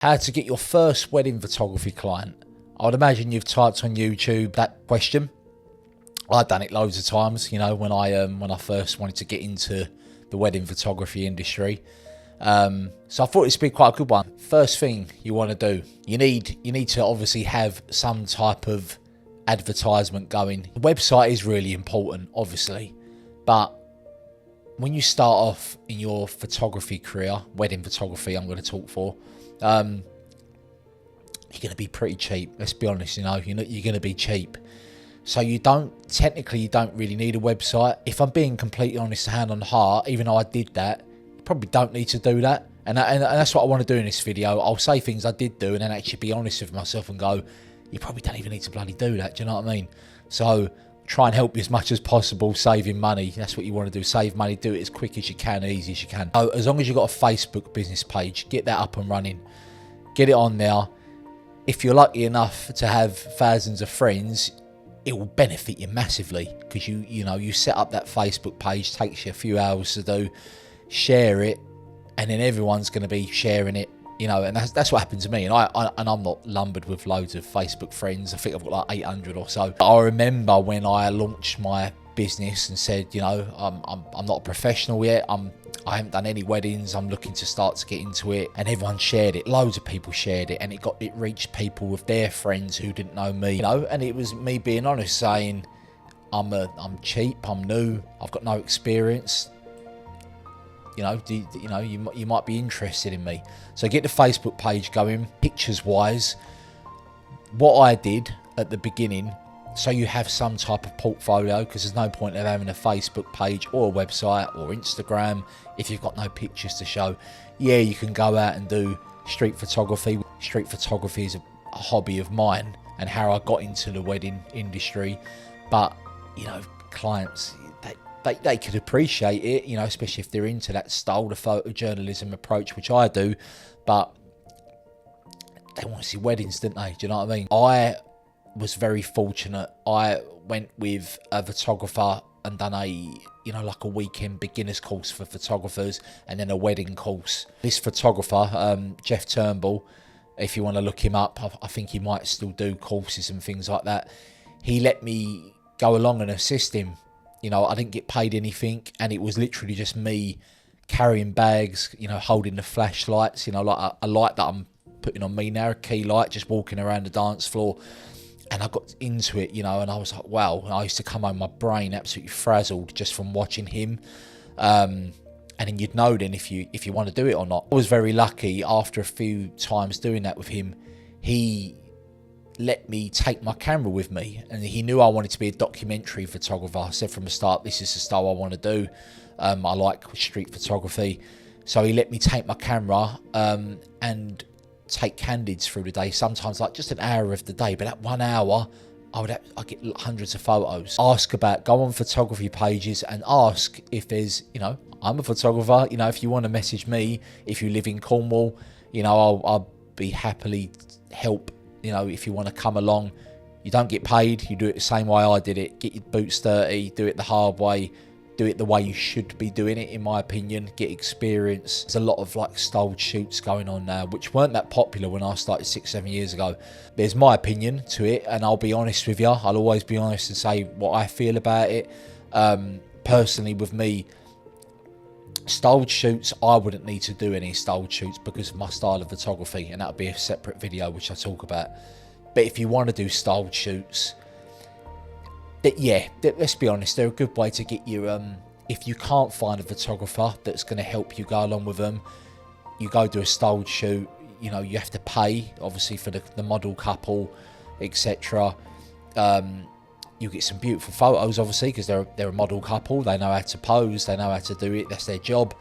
How to get your first wedding photography client. I would imagine you've typed on YouTube that question. I've done it loads of times, you know, when I first wanted to get into the wedding photography industry. So I thought this would be quite a good one. First thing you want to do, you need to obviously have some type of advertisement going. The website is really important, obviously, but when you start off in your photography career, wedding photography, I'm going to talk for, you're going to be pretty cheap. Let's be honest, you're going to be cheap. So you don't really need a website. If I'm being completely honest, hand on heart, even though I did that, you probably don't need to do that. And that's what I want to do in this video. I'll say things I did do and then actually be honest with myself and go, you probably don't even need to bloody do that. Do you know what I mean? So try and help you as much as possible saving money. That's what you want to do. Save money, do it as quick as you can, easy as you can. So as long as you've got a Facebook business page, get that up and running. Get it on there. If you're lucky enough to have thousands of friends, it will benefit you massively, because you set up that Facebook page, takes you a few hours to do, share it, and then everyone's going to be sharing it, and that's what happened to me. And I'm not lumbered with loads of Facebook friends. I think I've got like 800 or so. I remember when I launched my business and said, I'm not a professional yet. I haven't done any weddings. I'm looking to start to get into it, and everyone shared it. Loads of people shared it, and it reached people with their friends who didn't know me. And it was me being honest, saying, I'm cheap, I'm new, I've got no experience. You might be interested in me. So get the Facebook page going. Pictures wise, what I did at the beginning, so you have some type of portfolio, because there's no point of having a Facebook page or a website or Instagram if you've got no pictures to show. Yeah, you can go out and do street photography. Street photography is a hobby of mine and how I got into the wedding industry. But, clients, they could appreciate it, especially if they're into that style, the photojournalism approach, which I do. But they want to see weddings, don't they? Do you know what I mean? I was very fortunate. I went with a photographer and done a weekend beginners course for photographers, and then a wedding course. This photographer, Jeff Turnbull, if you want to look him up, I think he might still do courses and things like that. He let me go along and assist him. I didn't get paid anything, and it was literally just me carrying bags, holding the flashlights, like a light that I'm putting on me now, a key light, just walking around the dance floor. And I got into it, and I was like, wow. I used to come home, my brain absolutely frazzled just from watching him. And then you'd know then if you want to do it or not. I was very lucky. After a few times doing that with him, he let me take my camera with me, and he knew I wanted to be a documentary photographer. I said from the start, this is the style I want to do. I like street photography. So he let me take my camera and take candids through the day, sometimes like just an hour of the day, but that 1 hour I get hundreds of photos. Go on photography pages and ask if there's, I'm a photographer, if you want to message me, if you live in Cornwall, I'll be happily help. If you want to come along, you don't get paid, you do it the same way I did it. Get your boots dirty, do it the hard way, do it the way you should be doing it, in my opinion. Get experience. There's a lot of styled shoots going on now, which weren't that popular when I started 6-7 years ago. There's my opinion to it, and I'll be honest with you. I'll always be honest and say what I feel about it. Personally, with me, styled shoots, I wouldn't need to do any styled shoots because of my style of photography, and that'll be a separate video which I talk about. But if you want to do styled shoots, let's be honest, they're a good way to get you. If you can't find a photographer that's going to help you go along with them, you go do a styled shoot. You have to pay obviously for the model couple, etc. You get some beautiful photos, obviously, because they're a model couple. They know how to pose. They know how to do it. That's their job.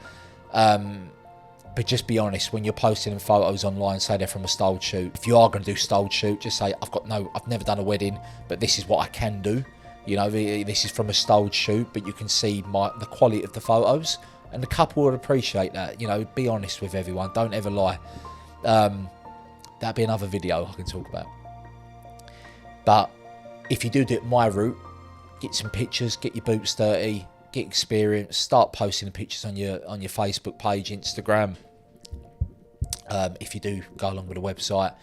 But just be honest, when you're posting them photos online, say they're from a styled shoot. If you are going to do styled shoot, just say, I've never done a wedding, but this is what I can do. This is from a styled shoot, but you can see the quality of the photos, and the couple would appreciate that. Be honest with everyone. Don't ever lie. That'd be another video I can talk about. But if you do it my route, get some pictures, get your boots dirty, get experience, start posting the pictures on your Facebook page, Instagram. if you do go along with the website.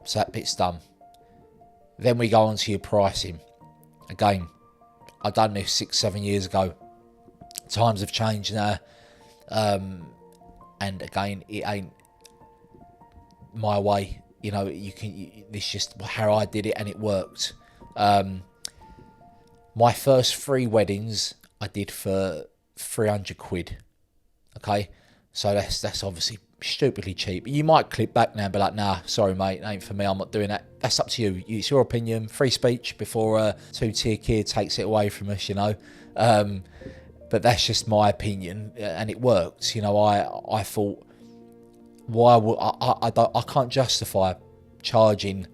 So that bit's done. Then we go on to your pricing. Again, I done this 6-7 years ago. Times have changed now, and again, it ain't my way. You know, this just how I did it, and it worked. My first 3 weddings I did for 300 quid. Okay, so that's obviously stupidly cheap. You might clip back now and be like, nah, sorry mate, it ain't for me, I'm not doing that. That's up to you. It's your opinion. Free speech before a 2-tier kid takes it away from us, you know. But that's just my opinion, and it worked. You know, I thought, why would I can't justify charging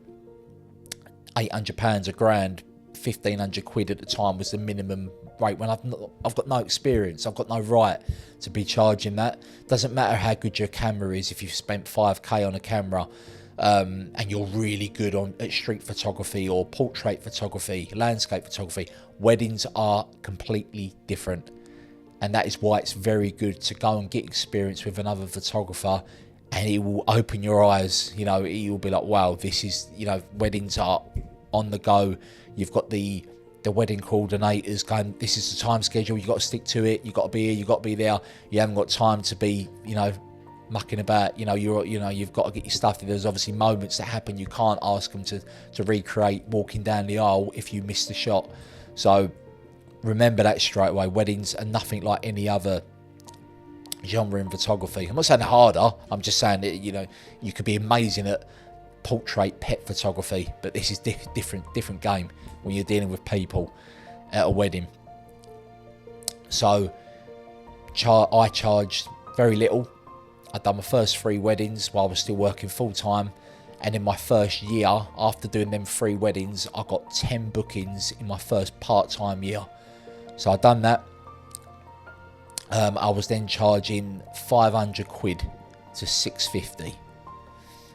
£800 a grand, 1,500 quid at the time was the minimum rate when I've got no experience. I've got no right to be charging that. Doesn't matter how good your camera is. If you've spent 5k on a camera, and you're really good at street photography or portrait photography, landscape photography, weddings are completely different. And that is why it's very good to go and get experience with another photographer, and it will open your eyes. You know, you'll be like, wow, this is, you know, weddings are on the go. You've got the wedding coordinators going, this is the time schedule, you got to stick to it, you got to be here, you got to be there. You haven't got time to be, you know, mucking about. You know, you've got to get your stuff. There's obviously moments that happen you can't ask them to recreate walking down the aisle if you miss the shot. So remember that straight away. Weddings are nothing like any other genre in photography. I'm not saying harder, I'm just saying that, you know, you could be amazing at portrait pet photography, but this is different game when you're dealing with people at a wedding. So I charged very little. I'd done my first 3 weddings while I was still working full time, and in my first year after doing them 3 weddings I got 10 bookings in my first part-time year. So I'd done that. I was then charging 500 quid to 650.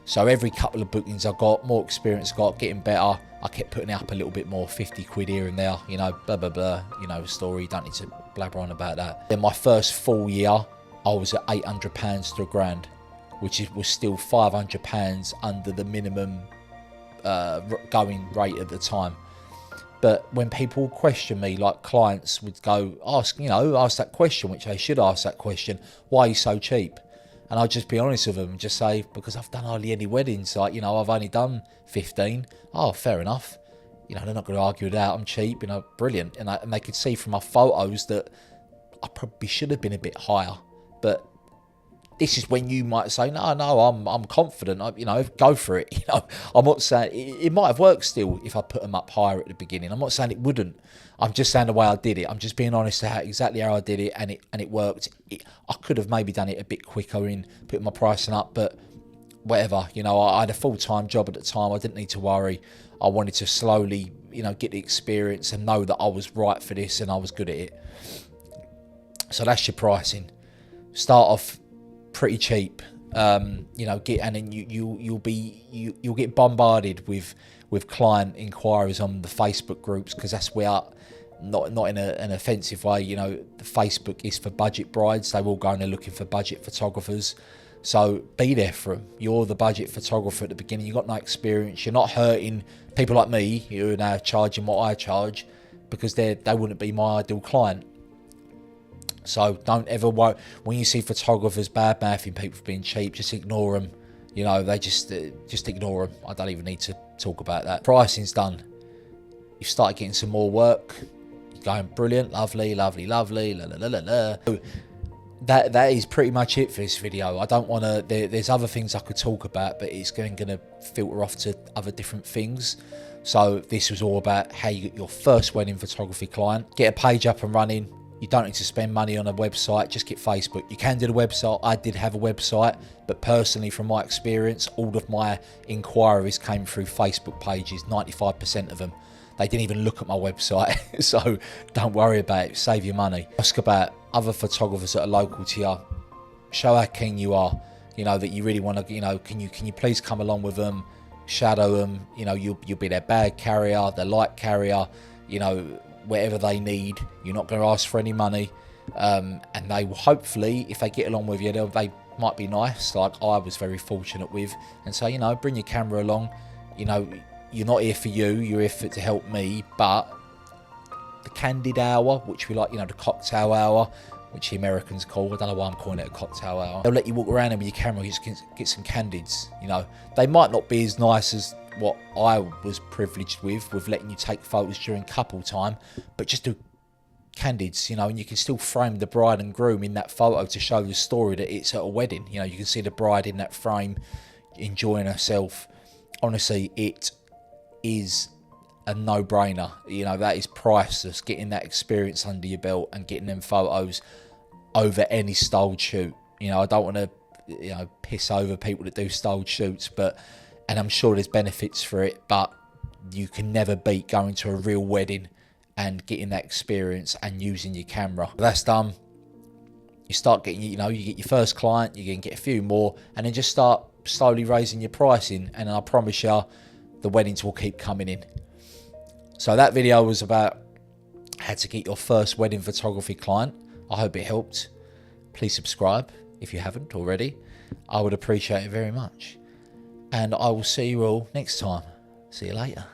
So every couple of bookings I got, more experience I got, getting better, I kept putting it up a little bit more, 50 quid here and there, you know, blah, blah, blah, you know, story, don't need to blabber on about that. Then my first full year, I was at £800 to a grand, which was still £500 under the minimum going rate at the time. But when people question me, like clients would go, ask that question, which they should ask that question, why are you so cheap? And I'll just be honest with them and just say, because I've done hardly any weddings. Like, you know, I've only done 15. Oh, fair enough. You know, they're not going to argue with that. I'm cheap, you know, brilliant. And they could see from my photos that I probably should have been a bit higher. But this is when you might say, no, I'm confident. You know, go for it. You know, I'm not saying it might have worked still if I put them up higher at the beginning. I'm not saying it wouldn't. I'm just saying the way I did it. I'm just being honest to exactly how I did it, and it worked. I could have maybe done it a bit quicker in putting my pricing up, but whatever. You know, I had a full-time job at the time. I didn't need to worry. I wanted to slowly, you know, get the experience and know that I was right for this and I was good at it. So that's your pricing. Start off pretty cheap, you know, and then you'll get bombarded with client inquiries on the Facebook groups, because that's where, not in an offensive way, you know, the Facebook is for budget brides. They're all going there looking for budget photographers. So be there for them. You're the budget photographer at the beginning. You've got no experience. You're not hurting people like me who are now charging what I charge, because they wouldn't be my ideal client. So don't ever worry. When you see photographers bad-mouthing people for being cheap, just ignore them. You know, they just ignore them. I don't even need to talk about that. Pricing's done. You've started getting some more work. You're going brilliant, lovely, la la la la. So that is pretty much it for this video. I don't want to. There's other things I could talk about, but it's going to filter off to other different things. So this was all about how you get your first wedding photography client. Get a page up and running. You don't need to spend money on a website, just get Facebook. You can do the website. I did have a website, but personally, from my experience, all of my inquiries came through Facebook pages, 95% of them. They didn't even look at my website, so don't worry about it, save your money. Ask about other photographers that are local to you. Show how keen you are, you know, that you really want to, you know, can you please come along with them, shadow them, you know, you'll be their bag carrier, their light carrier, you know, whatever they need. You're not going to ask for any money, and they will hopefully, if they get along with you, they might be nice, like I was very fortunate with, and say, you know, bring your camera along. You know, you're not here for you, you're here to help me. But the candid hour, which we like, you know, the cocktail hour, which the Americans call, I don't know why I'm calling it a cocktail hour. They'll let you walk around with your camera, just get some candids. You know, they might not be as nice as what I was privileged with letting you take photos during couple time, but just do candids, you know, and you can still frame the bride and groom in that photo to show the story that it's at a wedding. You know, you can see the bride in that frame enjoying herself. Honestly, it is a no-brainer. You know, that is priceless, getting that experience under your belt and getting them photos over any styled shoot. You know, I don't want to, you know, piss over people that do styled shoots, but, and I'm sure there's benefits for it, but you can never beat going to a real wedding and getting that experience and using your camera. That's done. You start getting, you know, you get your first client, you can get a few more, and then just start slowly raising your pricing, and I promise you, the weddings will keep coming in. So that video was about how to get your first wedding photography client. I hope it helped. Please subscribe if you haven't already. I would appreciate it very much. And I will see you all next time. See you later.